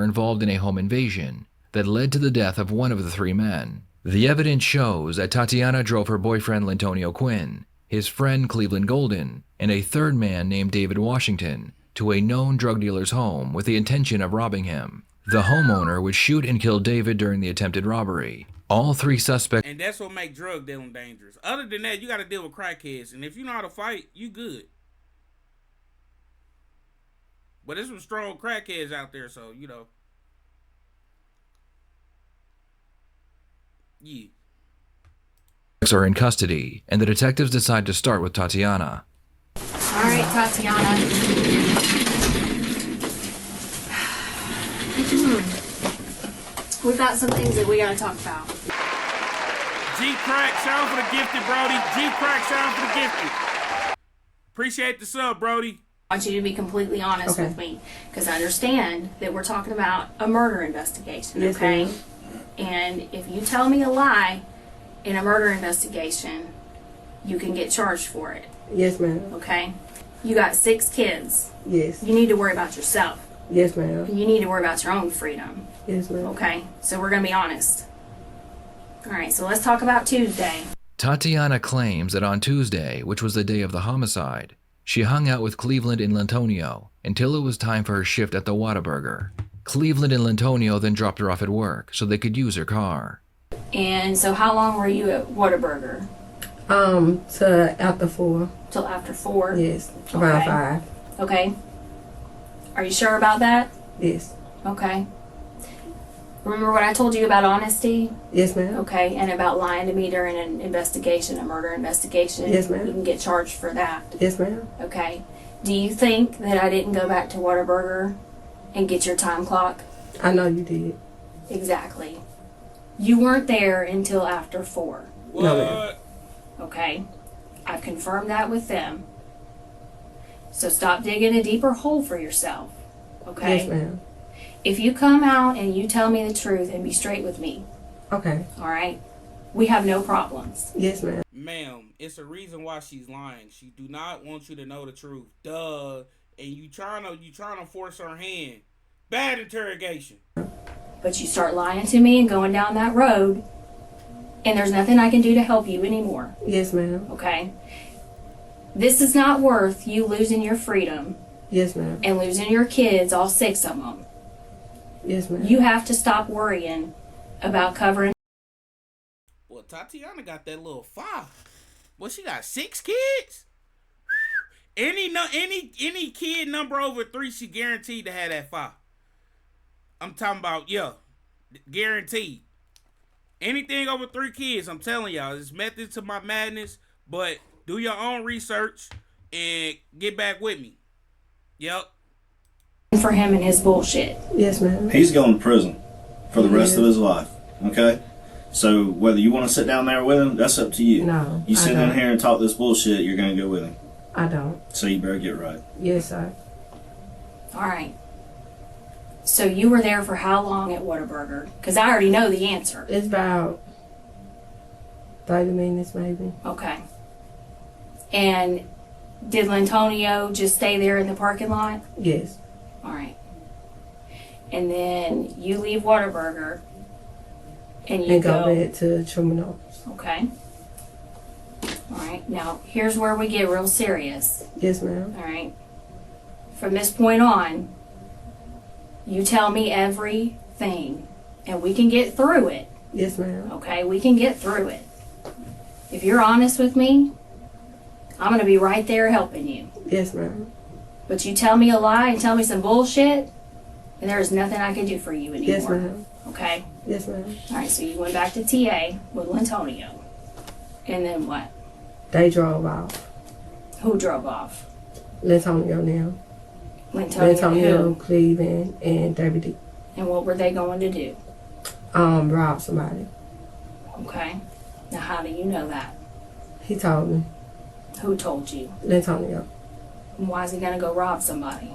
were involved in a home invasion that led to the death of one of the three men. The evidence shows that Tatiana drove her boyfriend Lantonio Quinn, his friend Cleveland Golden, and a third man named David Washington to a known drug dealer's home with the intention of robbing him. The homeowner would shoot and kill David during the attempted robbery. All three suspects— and that's what makes drug dealing dangerous. Other than that, you got to deal with crackheads, and if you know how to fight, you good. But there's some strong crackheads out there, so you know. Yeah. Are in custody, and the detectives decide to start with Tatiana. All right, Tatiana. We've got some things that we gotta talk about. G-Crack, shout out for the gifted, Brody. G-Crack, shout out for the gifted. Appreciate the sub, Brody. I want you to be completely honest with me, because I understand that we're talking about a murder investigation, okay? And if you tell me a lie in a murder investigation, you can get charged for it. Yes, ma'am. Okay? You got 6 kids. Yes. You need to worry about yourself. Yes, ma'am. You need to worry about your own freedom. Yes, ma'am. Okay? So we're going to be honest. All right, so let's talk about Tuesday. Tatiana claims that on Tuesday, which was the day of the homicide, she hung out with Cleveland and Lantonio until it was time for her shift at the Whataburger. Cleveland and Lantonio then dropped her off at work so they could use her car. And so how long were you at Whataburger? Till after 4. Till after 4? Yes, around Okay. 5. Okay. Are you sure about that? Yes. Okay. Remember what I told you about honesty? Yes, ma'am. Okay, and about lying to me during an investigation, a murder investigation? Yes, ma'am. You can get charged for that. Yes, ma'am. Okay. Do you think that I didn't go back to Whataburger and get your time clock? I know you did. Exactly. You weren't there until after 4. What? No, ma'am. Okay. I've confirmed that with them. So stop digging a deeper hole for yourself. Okay? Yes, ma'am. If you come out and you tell me the truth and be straight with me, Okay. all right, we have no problems. Yes, ma'am. Ma'am, it's a reason why she's lying. She do not want you to know the truth. Duh. And you trying to force her hand. Bad interrogation. But you start lying to me and going down that road, and there's nothing I can do to help you anymore. Yes, ma'am. Okay? This is not worth you losing your freedom Yes, ma'am. and losing your kids, all 6 of them. Yes, ma'am. You have to stop worrying about covering. Well, Tatiana got that little 5. Well, she got 6 kids? Any kid number over 3, she guaranteed to have that 5. I'm talking about, yeah, guaranteed. Anything over 3 kids, I'm telling y'all, there's method to my madness, but do your own research and get back with me. Yep. For him and his bullshit. Yes, ma'am. He's going to prison for the rest of his life. Okay? So whether you want to sit down there with him, that's up to you. No, You I sit down don't. here and talk this bullshit, you're going to go with him. I don't. So you better get right. Yes, sir. All right. So you were there for how long at Whataburger? Because I already know the answer. It's about 30 minutes, maybe. Okay. And did Lantonio just stay there in the parking lot? Yes. All right. And then you leave Whataburger and you And go back to Terminals. Okay. All right. Now, here's where we get real serious. Yes, ma'am. All right. From this point on, you tell me everything and we can get through it. Yes, ma'am. Okay? We can get through it. If you're honest with me, I'm going to be right there helping you. Yes, ma'am. But you tell me a lie and tell me some bullshit, and there is nothing I can do for you anymore. Yes, ma'am. Okay? Yes, ma'am. All right, so you went back to TA with Lantonio. And then what? They drove off. Who drove off? Lantonio now. Lantonio who? Cleveland, and David D. And what were they going to do? Rob somebody. Okay. Now, how do you know that? He told me. Who told you? Lantonio. And why is he going to go rob somebody?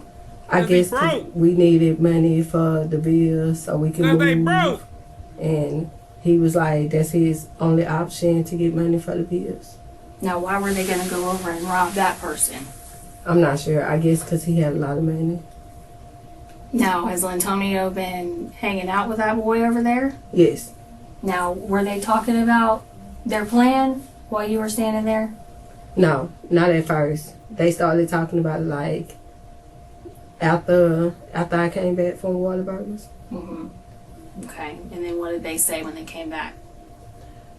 I Cause he guess 'cause broke. we needed money for the bills so we can Cause they move. broke. And he was like, that's his only option to get money for the bills. Now, why were they going to go over and rob that person? I'm not sure. I guess because he had a lot of money. Now, has Antonio been hanging out with that boy over there? Yes. Now, were they talking about their plan while you were standing there? No, not at first. They started talking about it like after I came back from Whataburgers. Mm-hmm. Okay. And then what did they say when they came back?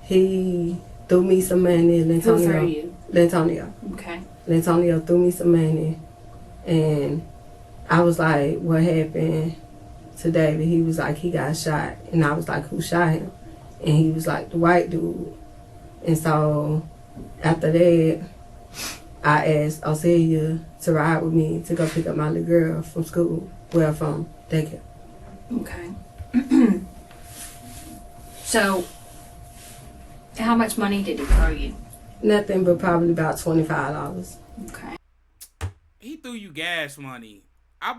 He threw me some money. Who threw you? Lantonio. Okay. Lantonio threw me some money, and I was like, what happened to David? He was like, he got shot. And I was like, who shot him? And he was like, the white dude. And so after that, I asked Ocelia to ride with me to go pick up my little girl from school. Well, from daycare. Okay. So, how much money did he throw you? Nothing but probably about $25. Okay. He threw you gas money.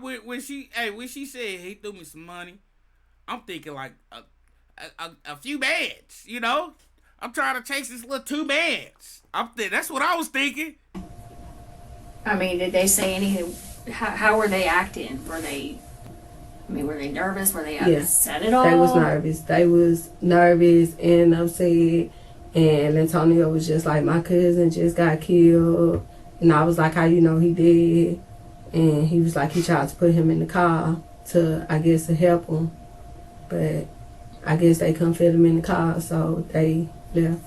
When she said he threw me some money, I'm thinking like a few bands, you know? I'm trying to chase this little 2 bands. That's what I was thinking. I mean, did they say anything? How were they acting? Were they nervous? Were they upset at all? They was nervous. They was nervous and upset. And Antonio was just like, my cousin just got killed. And I was like, how you know he did? And he was like, he tried to put him in the car to help him. But I guess they couldn't fit him in the car, so they left.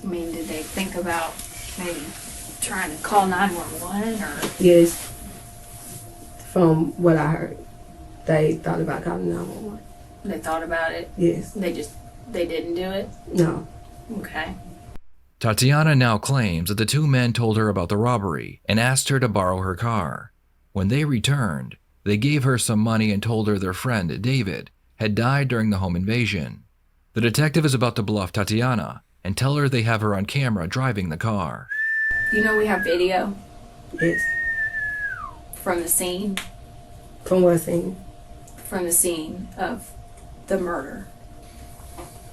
I mean, did they think about maybe trying to call 911 or? Yes. From what I heard, they thought about calling 911. They thought about it? Yes. They didn't do it? No. Okay. Tatiana now claims that the 2 men told her about the robbery and asked her to borrow her car. When they returned, they gave her some money and told her their friend, David, had died during the home invasion. The detective is about to bluff Tatiana and tell her they have her on camera driving the car. You know we have video Yes. from the scene? From what scene? From the scene of the murder.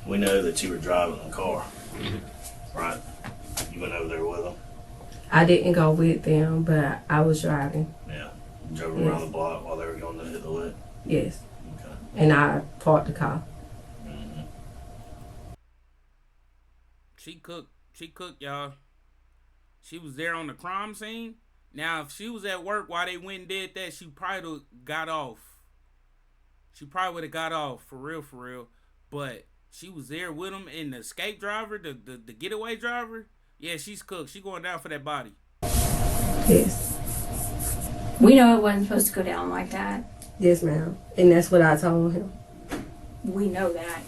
We know that you were driving the car, right? You went over there with them? I didn't go with them, but I was driving. Yeah. You drove around the block while they were going to hit the lick? Yes. Okay. And I parked the car. Mm-hmm. She cooked, y'all. She was there on the crime scene. Now, if she was at work while they went and did that, she probably would have got off. She probably would have got off, for real. But she was there with him, and the escape driver, the getaway driver, yeah, she's cooked. She going down for that body. Yes. We know it wasn't supposed to go down like that. Yes, ma'am. And that's what I told him. We know that.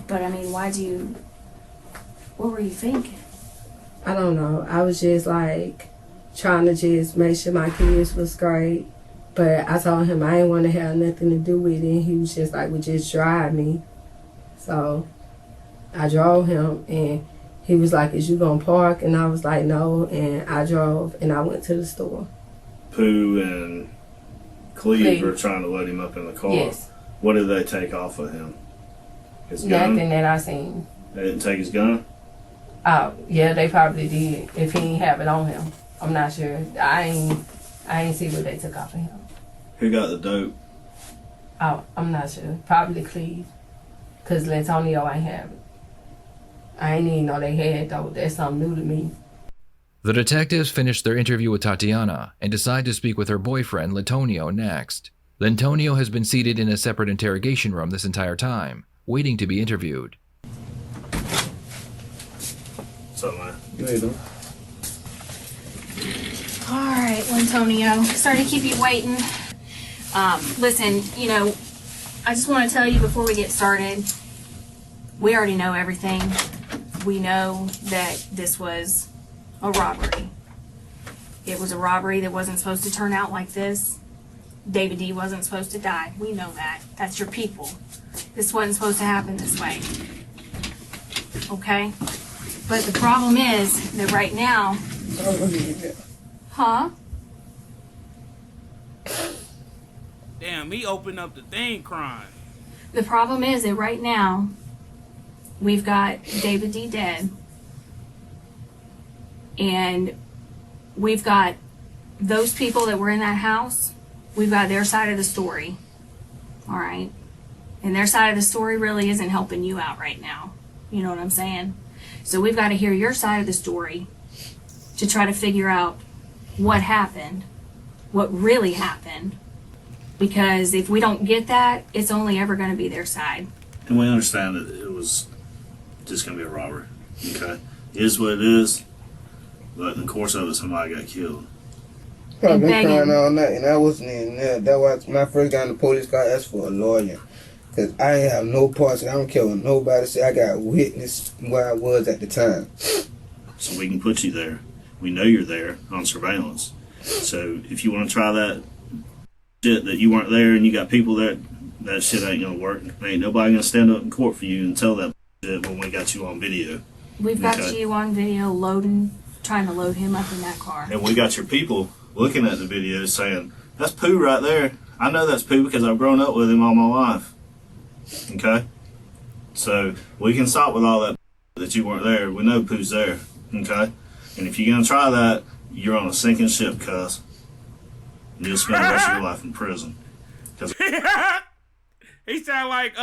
But I mean, what were you thinking? I don't know. I was just like trying to just make sure my kids was great. But I told him I didn't want to have nothing to do with it. He was just like, well, just drive me. So I drove him, and he was like, is you going to park? And I was like, no. And I drove, and I went to the store. Pooh and Cleve were trying to load him up in the car. Yes. What did they take off of him? His gun? Nothing that I seen. They didn't take his gun? Oh, yeah, they probably did. If he didn't have it on him. I'm not sure. I ain't see what they took off of him. Who got the dope? Oh, I'm not sure. Probably Cleve. Because Lantonio ain't have it. I ain't even know they had, though. That's something new to me. The detectives finish their interview with Tatiana and decide to speak with her boyfriend, Lantonio, next. Lantonio has been seated in a separate interrogation room this entire time, waiting to be interviewed. What's up, man? How you doing? All right, Antonio. Sorry to keep you waiting. Listen, I just want to tell you before we get started, we already know everything. We know that this was a robbery. It was a robbery that wasn't supposed to turn out like this. David D wasn't supposed to die. We know that. That's your people. This wasn't supposed to happen this way. Okay? But the problem is that right now... Huh? Damn, he opened up the thing crying. The problem is that right now, we've got David D dead. And we've got those people that were in that house we've got their side of the story, all right? And their side of the story really isn't helping you out right now. You know what I'm saying? So we've got to hear your side of the story to try to figure out what happened, what really happened. Because if we don't get that, it's only ever going to be their side. And we understand that it was just going to be a robbery. Okay? It is what it is. But in the course of it, somebody got killed. I've been begging. crying all night, and I wasn't in there. That was when I first got in the police car. I asked for a lawyer, cause I ain't have no parts. I don't care what nobody say. I got witness where I was at the time. So we can put you there. We know you're there on surveillance. So if you want to try that shit that you weren't there and you got people there, that shit ain't gonna work. Ain't nobody gonna stand up in court for you and tell that shit when we got you on video. We've got Okay. you on video trying to load him up in that car. And we got your people looking at the video saying, that's Pooh right there. I know that's Pooh because I've grown up with him all my life. Okay? So we can stop with all that you weren't there. We know Pooh's there. Okay? And if you're going to try that, you're on a sinking ship, cuz. And you'll spend the rest of your life in prison. He sound like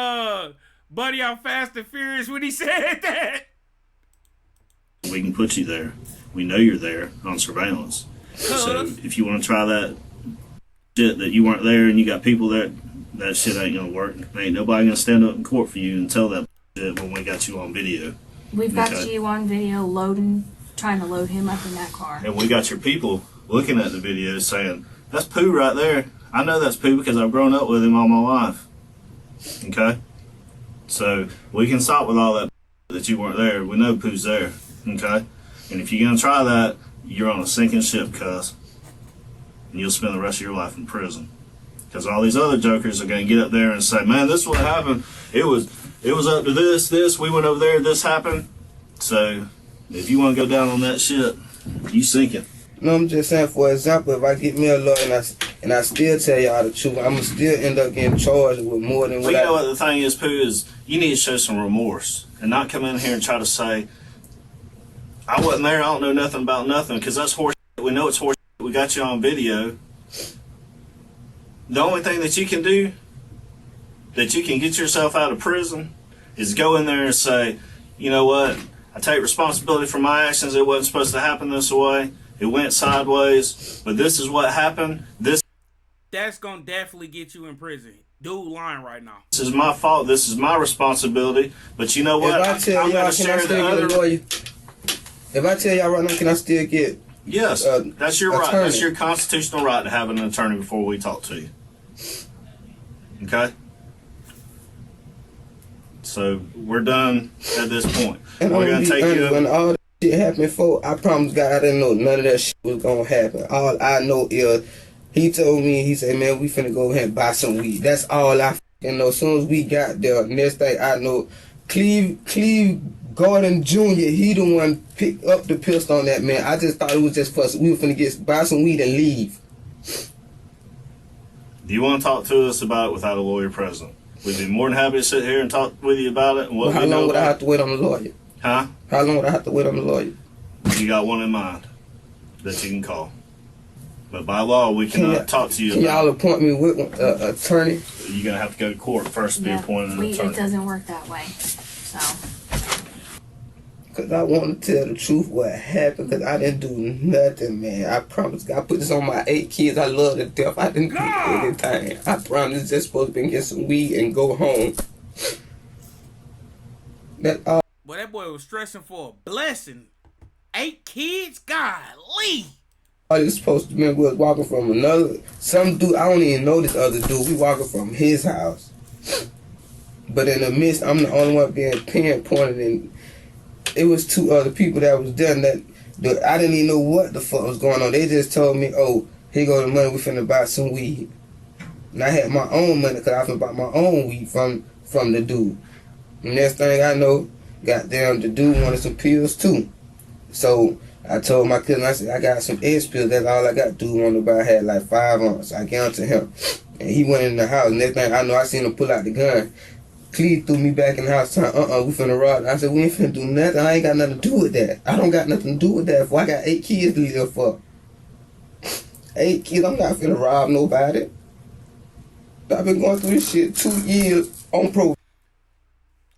Buddy on Fast and Furious when he said that. We can put you there. We know you're there on surveillance. So if you want to try that shit that you weren't there and you got people there, that shit ain't gonna work. Ain't nobody gonna stand up in court for you and tell that shit when we got you on video. We've got Okay. you on video trying to load him up in that car. And we got your people looking at the video saying, that's Pooh right there. I know that's Pooh because I've grown up with him all my life. Okay? So we can stop with all that you weren't there. We know Pooh's there. Okay? And if you're gonna try that, you're on a sinking ship, cuz. And you'll spend the rest of your life in prison. Because all these other jokers are going to get up there and say, man, this is what happened. It was up to this, we went over there, this happened. So, if you want to go down on that shit, you sinking. No, I'm just saying, for example, if I get me a lawyer and I still tell y'all the truth, I'm going to still end up getting charged with more than Well, what you know what the thing is, Pooh, is you need to show some remorse. And not come in here and try to say, I wasn't there, I don't know nothing about nothing. Because that's horse shit. We know it's horse shit. We got you on video. The only thing that you can do, that you can get yourself out of prison, is go in there and say, you know what, I take responsibility for my actions. It wasn't supposed to happen this way. It went sideways, but this is what happened. That's gonna definitely get you in prison. Dude lying right now. This is my fault. This is my responsibility. But you know what? If I tell I'm y'all, gonna can I share still the get a other. lawyer? If I tell y'all right now, can I still get... Yes, that's your right. attorney? That's your constitutional right to have an attorney before we talk to you. Okay? So we're done at this point. And We're I'm gonna be take honest, you. when all that shit happened before, I promise God I didn't know none of that shit was gonna happen. All I know is he told me, he said, man, we finna go ahead and buy some weed. That's all I fucking know. As soon as we got there, next thing I know, Cleve Gordon Jr., he the one picked up the pistol on that man. I just thought it was just for us. We were finna buy some weed and leave. Do you want to talk to us about it without a lawyer present? We'd be more than happy to sit here and talk with you about it. And what Well, how we know long would I about have to wait on the lawyer? Huh? How long would I have to wait on the lawyer? You got one in mind that you can call. But by law, we cannot talk to you Can y'all about appoint me with an attorney? it. You're going to have to go to court first to be appointed an It attorney. doesn't work that way. So, Because I want to tell the truth what happened, because I didn't do nothing, man. I promise God, I put this on my 8 kids. I love to death. I didn't do anything. I promise just supposed to be get some weed and go home. That all. Boy, that boy was stressing for a blessing. 8 kids? Golly. I was supposed to be was walking from some dude, I don't even know this other dude. We walking from his house. But in the midst, I'm the only one being pinpointed, and it was 2 other people that was there that I didn't even know what the fuck was going on. They just told me, oh, here go the money, we finna buy some weed. And I had my own money because I finna buy my own weed from the dude. And next thing I know, goddamn, the dude wanted some pills too. So I told my cousin, I said, I got some S pills, that's all I got. Dude wanted to buy, I had like 5 on, so I gave them to him. And he went in the house. Next thing I know, I seen him pull out the gun. Cleve threw me back in the house, saying, we finna rob. I said, we ain't finna do nothing. I ain't got nothing to do with that. I don't got nothing to do with that. I got 8 kids to live for. 8 kids, I'm not finna rob nobody. I've been going through this shit 2 years on pro.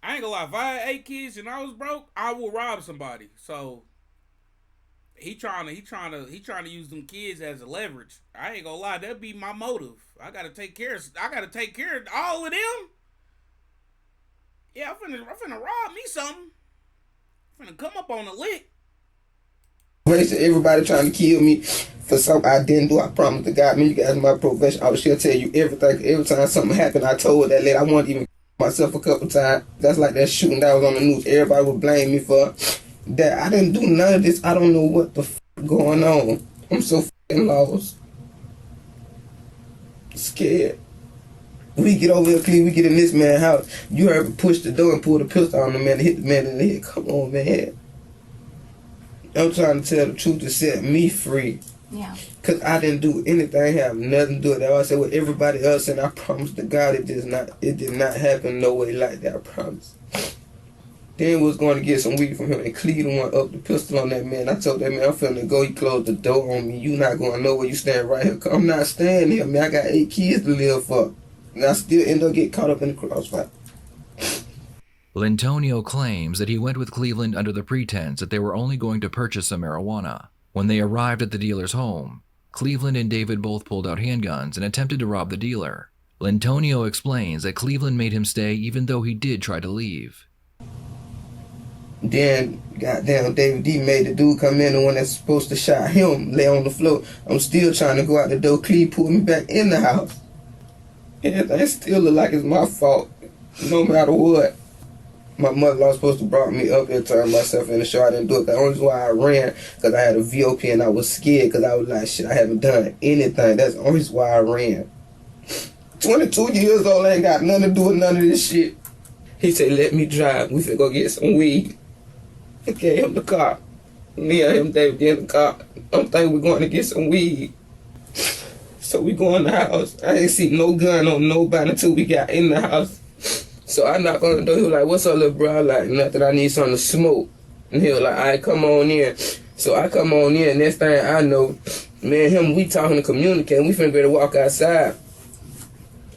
I ain't gonna lie. If I had 8 kids and I was broke, I would rob somebody. So he trying to use them kids as a leverage. I ain't gonna lie. That'd be my motive. I gotta take care of all of them. Yeah, I'm finna rob me something. I'm finna come up on a lick. Everybody trying to kill me for something I didn't do. I promise to God, man, you guys are my profession. I was sure tell you everything. Every time something happened, I told that lady I wanted even myself a couple times. That's like that shooting that was on the news. Everybody would blame me for that. I didn't do none of this. I don't know what the f going on. I'm so f***ing lost. Scared. We get over here, Cleve. We get in this man's house. You heard me push the door and pull the pistol on the man and hit the man in the head. Come on, man. I'm trying to tell the truth to set me free. Yeah. Because I didn't do anything, have nothing to do with that. I said with everybody else, and I promise to God it did not happen no way like that, I promise. Then was going to get some weed from him, and Cleveland went up the pistol on that man. I told that man, I'm finna go. He closed the door on me. You not going nowhere. You stand right here. I'm not staying here, man. I got 8 kids to live for. And I still end up getting caught up in the crossfire. Lintonio claims that he went with Cleveland under the pretense that they were only going to purchase some marijuana. When they arrived at the dealer's home, Cleveland and David both pulled out handguns and attempted to rob the dealer. Lintonio explains that Cleveland made him stay even though he did try to leave. Then, goddamn, David D made the dude come in, the one that's supposed to shot him, lay on the floor. I'm still trying to go out the door. Cleve pulled me back in the house. And it still look like it's my fault, no matter what. My mother-in-law was supposed to brought me up here, turn myself in the show. I didn't do it. The only reason why I ran, because I had a VOP and I was scared, because I was like, shit, I haven't done anything. That's the only reason why I ran. 22 years old, I ain't got nothing to do with none of this shit. He said, let me drive. We finna go get some weed. I gave him the car. Me and him, David, in the car. I'm thinking we're going to get some weed. So we go in the house. I ain't see no gun on nobody until we got in the house. So I knock on the door. He was like, what's up, little bro? I like, nothing, I need something to smoke. And he was like, all right, come on in. So I come on in. Next thing I know, me and him, we talking to communicate. We finna go to walk outside.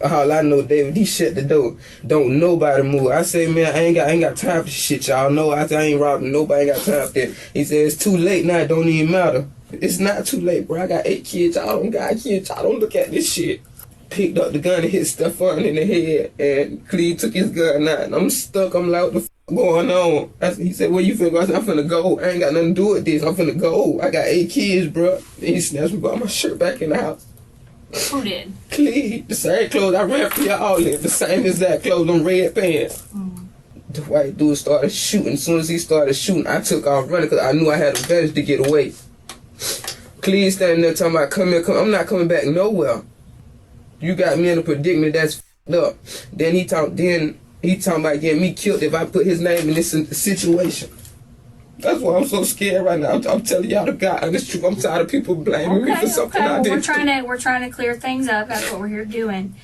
All I know, David, he shut the door. Don't nobody move. I say, man, I ain't got time for shit, y'all know. I ain't robbing nobody, ain't got time for that. He said, it's too late now, it don't even matter. It's not too late, bro. I got 8 kids, y'all don't got kids, y'all don't look at this shit. Picked up the gun and hit Stefan in the head, and Cleve took his gun out, and I'm stuck. I'm like, what the f going on? He said, where you finna go? I said, I'm finna go. I ain't got nothing to do with this. I'm finna go. I got 8 kids, bro. And he snatched me by my shirt back in the house. Who did? Cleve, the same clothes I ran for y'all in, the same exact clothes, them red pants. The white dude started shooting. As soon as he started shooting, I took off running because I knew I had advantage to get away. Cleve standing there talking about, come here, come. I'm not coming back nowhere. You got me in a predicament that's f***ed up. Then he talking about getting me killed if I put his name in this situation. That's why I'm so scared right now. I'm telling y'all the God honest truth. I'm tired of people blaming me for something I didn't do. We're trying to clear things up. That's what we're here doing.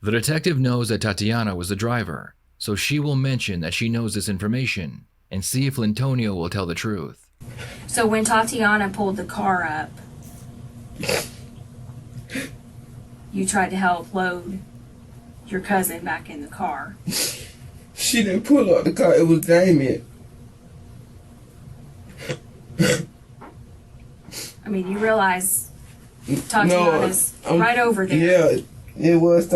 The detective knows that Tatiana was the driver, so she will mention that she knows this information and see if Lintonio will tell the truth. So when Tatiana pulled the car up, you tried to help load your cousin back in the car. She didn't pull up the car. It was Damien. I mean, you realize Tatiana's right over there. Yeah, it was.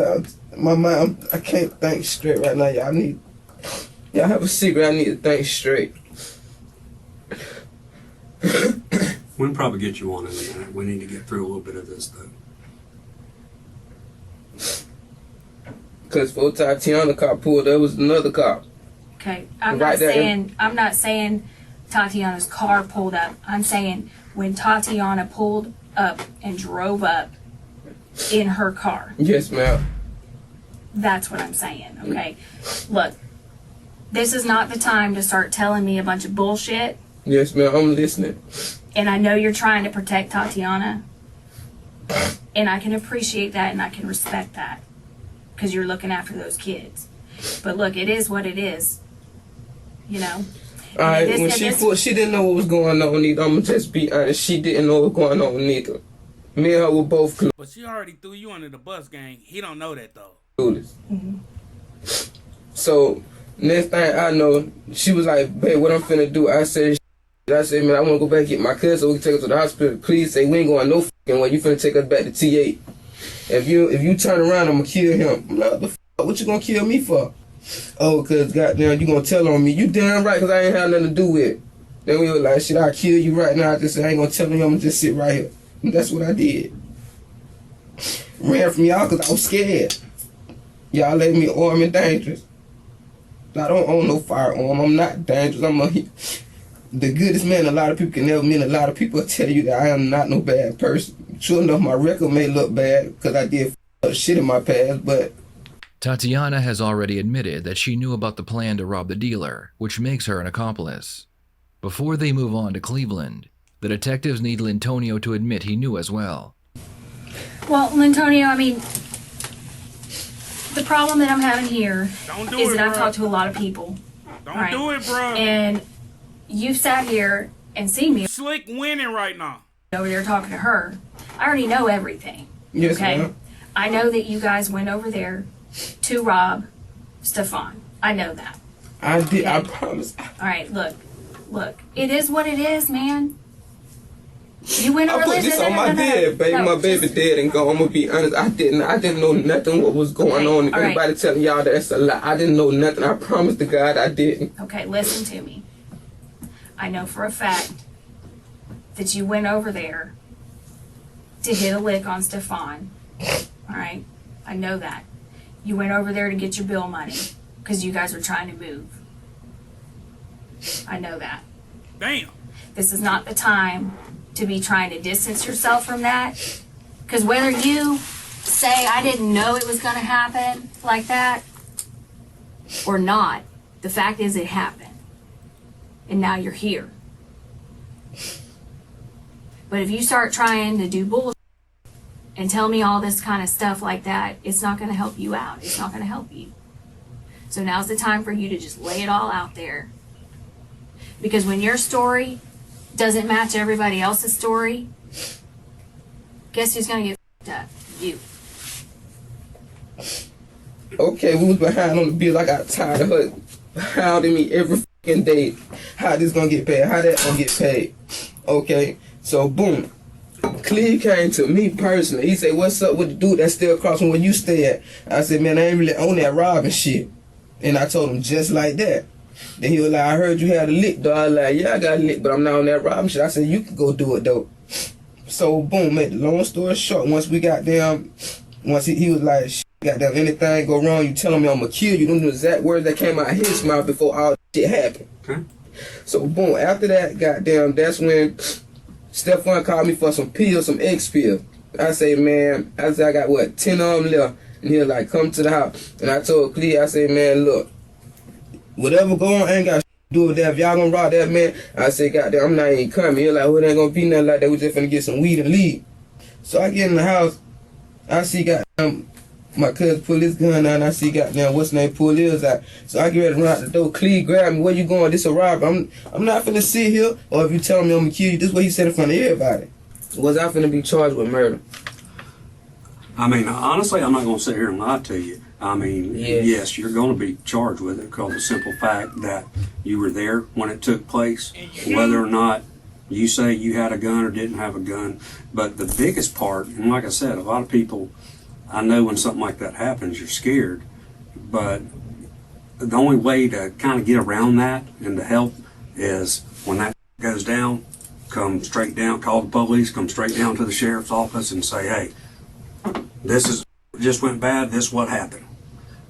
My mind, I can't think straight right now. Y'all have a secret. I need to think straight. We can probably get you on in a minute. We need to get through a little bit of this, though. Because before Tatiana car pulled, there was another car. Okay, I'm not saying Tatiana's car pulled up. I'm saying when Tatiana pulled up and drove up in her car. Yes, ma'am. That's what I'm saying, okay? Look, this is not the time to start telling me a bunch of bullshit. Yes, ma'am, I'm listening. And I know you're trying to protect Tatiana. And I can appreciate that and I can respect that. Because you're looking after those kids. But look, it is what it is. You know? Alright, when she didn't know what was going on either. I'm gonna just be honest, she didn't know what was going on either. Me and her were both close. But she already threw you under the bus, gang. He don't know that though. clueless. So next thing I know, she was like, babe, what I'm finna do? I said, man, I wanna go back and get my cousin so we can take her to the hospital. Please say we ain't going no fucking way. You finna take us back to T8. If you turn around, I'm gonna kill him. I'm like, what the fuck? What you gonna kill me for? Oh, cause goddamn, you gonna tell on me. You damn right, cause I ain't had nothing to do with it. Then we were like, shit, I'll kill you right now. I just said, I ain't gonna tell him, I'm gonna just sit right here. And that's what I did. Ran from y'all cause I was scared. Y'all let me armed and dangerous. I don't own no firearm. I'm not dangerous. I'm the goodest man a lot of people can never meet. A lot of people tell you that I am not no bad person. Sure enough, my record may look bad because I did shit in my past, but... Tatiana has already admitted that she knew about the plan to rob the dealer, which makes her an accomplice. Before they move on to Cleveland, the detectives need Lintonio to admit he knew as well. Well, Lintonio, I mean, the problem that I'm having here is that I've talked to a lot of people. Don't do it, bro. And you sat here and seen me Slick winning right now. over there talking to her. I already know everything. Yes, okay? ma'am. I know that you guys went over there to rob Stefan. I know that. I did, Okay. I promise. All right, look. It is what it is, man. You went over I put there. this on my dad, baby. My baby dead and gone. I'm gonna be honest. I didn't know nothing what was going on. all right. Everybody telling y'all that's a lie. I didn't know nothing. I promise to God I didn't. Okay, listen to me. I know for a fact that you went over there to hit a lick on Stefan. All right? I know that. You went over there to get your bill money because you guys were trying to move. I know that. Damn. This is not the time to be trying to distance yourself from that. Because whether you say, I didn't know it was going to happen like that, or not, the fact is it happened. And now you're here. But if you start trying to do bullshit and tell me all this kind of stuff like that, it's not going to help you out. It's not going to help you. So now's the time for you to just lay it all out there. Because when your story doesn't match everybody else's story, guess who's going to get f***ed up? You. Okay, we was behind on the bills. I got tired of her hounding me every fucking day. How this gonna get paid? How that gonna get paid? Okay, so boom. Cleve came to me personally. He said, what's up with the dude that's still across from where you stay at? I said, man, I ain't really on that robbing shit. And I told him just like that. Then he was like, I heard you had a lick, though. I was like, yeah, I got a lick, but I'm not on that robbing shit. I said, you can go do it, though. So, boom, make the long story short, once we got down, he was like, goddamn, anything go wrong, you telling me I'm gonna kill you. Them the exact words that came out of his mouth before all shit happened. Okay. So, boom, after that, goddamn, that's when Stefan called me for some pills, some X pills. I say, man, I got, what, 10 of them left. And he was like, come to the house. And I told Cleve, I said, man, look, whatever go on, I ain't got to do with that. If y'all gonna rob that man, I said, goddamn, I'm not even coming. He was like, well, it ain't gonna be nothing like that. We just finna get some weed and leave. So I get in the house, I see goddamn my cousin pull his gun out, and I see goddamn what's name pull his out. So I get ready to run out the door. Cleve grab me, where you going? This a robbery. I'm not finna sit here, or if you tell me I'm gonna kill you, this is what he said in front of everybody. Was I finna be charged with murder? I mean, honestly, I'm not going to sit here and lie to you. I mean, yes, you're going to be charged with it because of the simple fact that you were there when it took place, whether or not you say you had a gun or didn't have a gun. But the biggest part, and like I said, a lot of people, I know when something like that happens, you're scared. But the only way to kind of get around that and to help is when that goes down, come straight down, call the police, come straight down to the sheriff's office and say, hey, this is just went bad, this is what happened.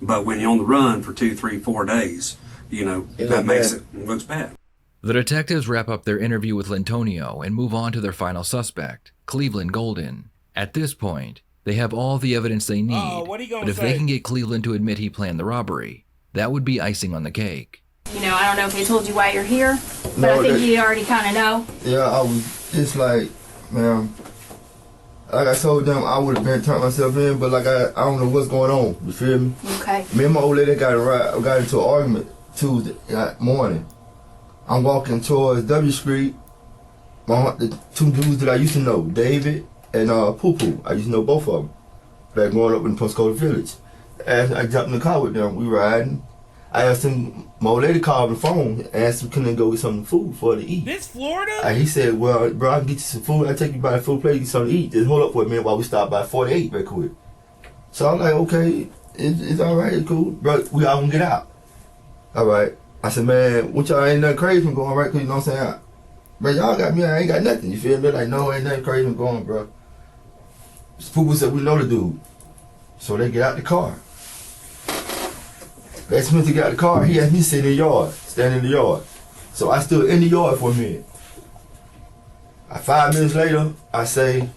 But when you're on the run for 2, 3, 4 days, you know, that makes it looks bad. The detectives wrap up their interview with Lintonio and move on to their final suspect, Cleveland Golden. At this point, they have all the evidence they need, what he gonna but if they can get Cleveland to admit he planned the robbery, that would be icing on the cake. You know, I don't know if they told you why you're here, but No, I think you already kind of know. Yeah, I was just like, man, like I told them, I would have been turned myself in, but like I don't know what's going on. You feel me? Okay. Me and my old lady got into an argument Tuesday morning. I'm walking towards W Street. The two dudes that I used to know, David and Poo Poo. I used to know both of them. Back growing up in Pensacola Village. I jumped in the car with them. We riding. I asked him, my old lady called on the phone, asked him, can they go get some food for her to eat? This Florida? And he said, well, bro, I can get you some food. I'll take you by the food place, get something to eat. Just hold up for a minute while we stop by 48 real quick. So I'm like, okay, it's all right, it's cool. Bro, we all gonna get out. All right. I said, man, what y'all ain't nothing crazy from going, right? Cause you know what I'm saying? Bro, y'all got me, I ain't got nothing. You feel me? Like, no, ain't nothing crazy from going, bro. People said, we know the dude. So they get out the car. They asked me to get out the car. He asked me to sit in the yard, stand in the yard. So I stood in the yard for a minute. 5 minutes later, I say,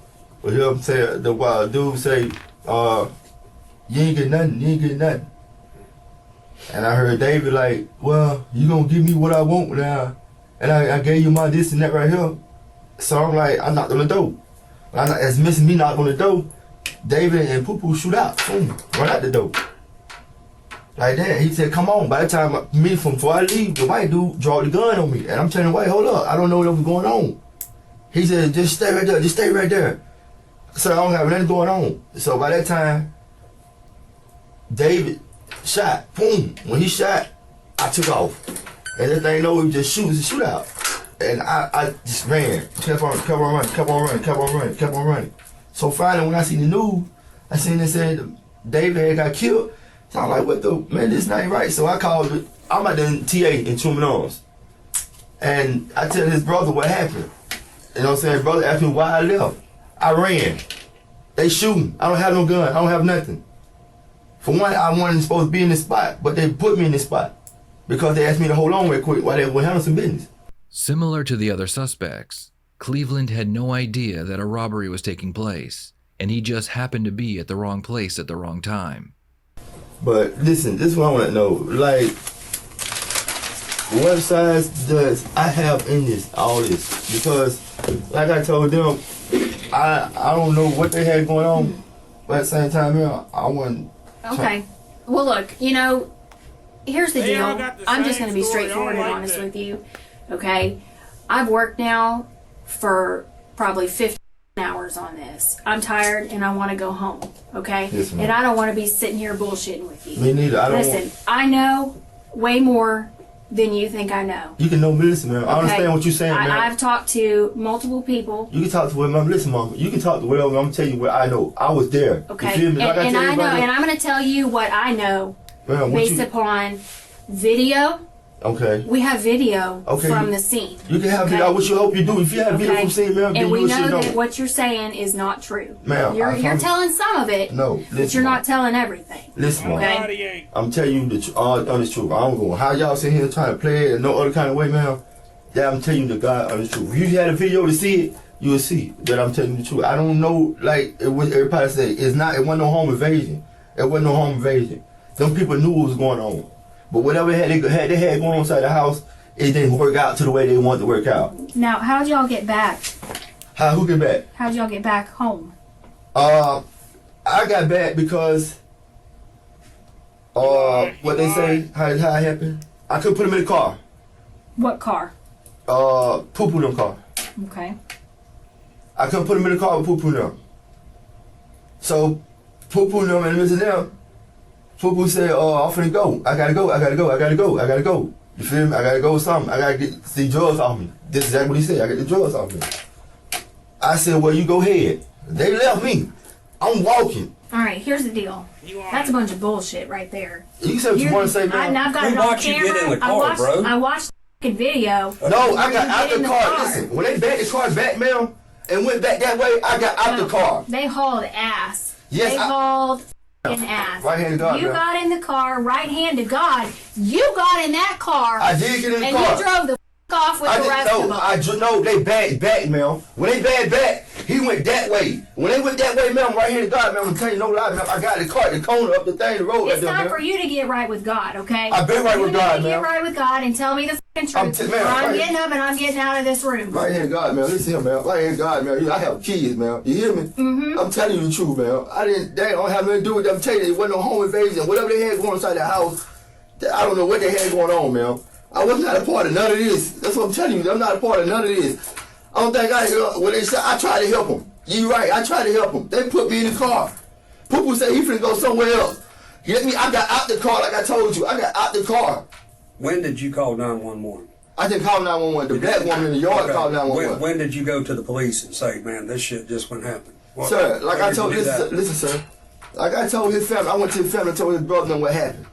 well, hear him say, the wild dude say, you ain't get nothing, you ain't get nothing. And I heard David like, well, you gonna give me what I want now. And I gave you my this and that right here. So I'm like, I knocked on the door. As missing me knocked on the door, David and Poo-Poo shoot out, boom, run out the door. Like that. He said, come on. By the time before I leave, the white dude draw the gun on me. And I'm telling the white, hold up, I don't know what was going on. He said, just stay right there, just stay right there. So I don't have nothing going on. So by that time, David shot, boom. When he shot, I took off. And that thing know he was just shoot out. And I just ran, kept on running. So finally, when I seen the news, I seen it said David had got killed. So I'm like, what the, man, this not right. So I called it, I'm at the TA in Truman Arms. And I tell his brother what happened. You know what I'm saying? His brother asked me why I left. I ran. They shooting. I don't have no gun. I don't have nothing. For one, I wasn't supposed to be in this spot, but they put me in this spot because they asked me to hold on real quick while they were handling some business. Similar to the other suspects, Cleveland had no idea that a robbery was taking place, and he just happened to be at the wrong place at the wrong time. But listen, this is what I want to know. Like, what size does I have in this, all this? Because, like I told them, I don't know what they had going on, but at the same time, I wasn't. Okay. Well, look, here's the They all deal. got the I'm just same going to be story. I straightforward don't and like honest that. with you. Okay? I've worked now for probably 15 hours on this. I'm tired and I want to go home. Okay? Yes, ma'am. And I don't want to be sitting here bullshitting with you. Me neither. I don't Listen, I know way more than you think I know. You can know me, listen, man. I understand what you're saying, man. I've talked to multiple people. You can talk to whoever, listen, mama. You can talk to whatever. I'm gonna tell you what I know. I was there. Okay? You feel me? Like And tell I know, everybody- and I'm going to tell you what I know Man, what based you- upon video. Okay. We have video Okay. from the scene. You can have Okay. video. What you hope you do. If you have video Okay? from scene, man, then And we you know should know. that what you're saying is not true. Ma'am, You're promise- telling some of it, No, but listen, you're ma'am. not telling everything. Listen, man. Okay. Nobody ain't. I'm telling you the honest truth. I don't go how y'all sit here trying to play it in no other kind of way, man. Yeah, I'm telling you the God honest truth. If you had a video to see it, you will see that I'm telling you the truth. I don't know, like it was everybody say, it wasn't no home invasion. It wasn't no home invasion. Them people knew what was going on. But whatever they had going on inside the house, it didn't work out to the way they wanted to work out. Now, how'd y'all get back? Who get back? How'd y'all get back home? I got back because what they say, how it happened. I couldn't put him in the car. What car? Poo-poo them car. Okay. I couldn't put him in the car with Poo-poo them. So Poo-poo them and Mr. them, Poo-poo said, I'm finna go. I gotta go. You feel me? I gotta go with something. I gotta get the drugs off me. This is exactly what he said. I got the drugs off me. I said, well, you go ahead. They left me. I'm walking. All right, here's the deal. You on That's it. a bunch of bullshit right there. You said what you want to say, man. I've got Who it on watched you camera. get in the car, I watched, bro? I watched the video. No, I got You out get in the the car. car. Listen, when they backed the car back, man, and went back that way, I got out the car. They hauled ass. Yes, they I- hauled fucking ass. Right hand to God, You man. got in the car, right hand to God. You got in that car. I did get in the and car. you drove the f- off with I the didn't rest of them. know. They back, man. When they back, he went that way. When they went that way, man, I'm right here to God, man. I'm telling you no lie, man. I got the car, the corner up the thing, the road. It's right there, time man. for you to get right with God, okay? I've been right You with need God, to man. Get right with God and tell me the fucking truth. man, or I'm right. getting up and I'm getting out of this room. Right here to God, man. Listen here, man. Right here to God, man. I have kids, man. You hear me? Mm-hmm. I'm telling you the truth, man. They don't have nothing to do with them. I'm telling you, it wasn't no home invasion. Whatever they had going on inside the house, I don't know what they had going on, man. I was not a part of none of this. That's what I'm telling you. I'm not a part of none of this. I don't think when they said, I tried to help them. You right, I tried to help them. They put me in the car. Poo-poo said he finna go somewhere else. Get me. I got out the car like I told you. I got out the car. When did you call 911? I didn't call 911. The black woman in the yard called 911. When did you go to the police and say, man, this shit just went happen? Sir, like I told, listen, sir. Like I told his family, I went to his family and told his brother what happened.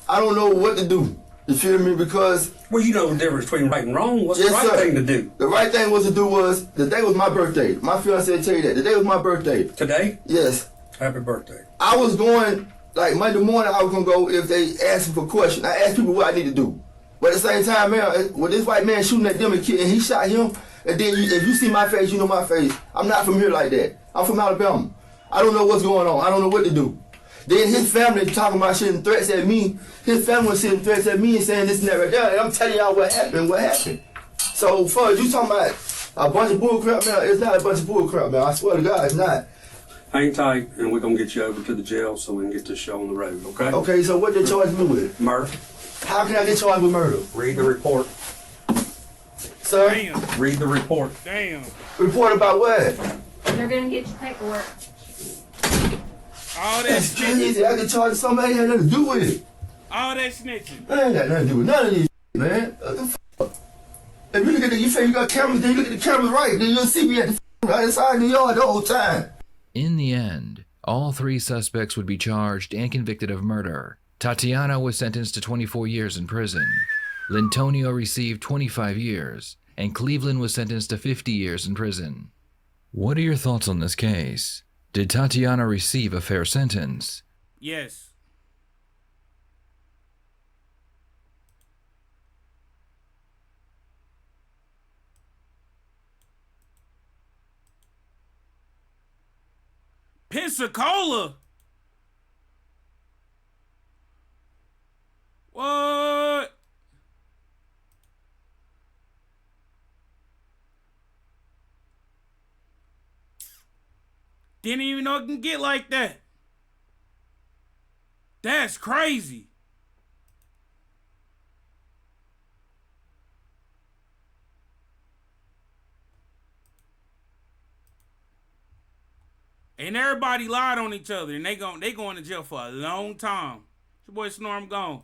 I don't know what to do. You feel me? Because... Well, you know the difference between right and wrong. What's the right thing to do? The right thing was to do was, the day was my birthday. My fiancé tell you that. The day was my birthday. Today? Yes. Happy birthday. I was going, like Monday morning, I was going to go if they asked me for questions. I asked people what I need to do. But at the same time, man, with this white man shooting at them and he shot him, and then if you see my face, you know my face. I'm not from here like that. I'm from Alabama. I don't know what's going on. I don't know what to do. Then his family talking about shitting threats at me. His family was sending threats at me and saying this and that right there. And I'm telling y'all what happened. So far as you talking about a bunch of bull crap, man, it's not a bunch of bull crap, man. I swear to God, it's not. Hang tight, and we're going to get you over to the jail so we can get this show on the road, okay? Okay, so what they charge me with? Murder. How can I get charged with murder? Read the report. Sir? Damn. Read the report. Damn. Report about what? They're gonna get your paperwork. All that That's snitching. crazy. I can charge somebody that had nothing to do with it. All that snitching. I ain't got nothing to do with none of this, man. What the f***? If you look at you say you got cameras, then you look at the cameras right, then you'll see me at the right inside the yard the whole time. In the end, all 3 suspects would be charged and convicted of murder. Tatiana was sentenced to 24 years in prison. Lintonio received 25 years, and Cleveland was sentenced to 50 years in prison. What are your thoughts on this case? Did Tatiana receive a fair sentence? Yes. Pensacola? What? Didn't even know it can get like that. That's crazy. And everybody lied on each other, and they going to jail for a long time. It's your boy Snorm gone.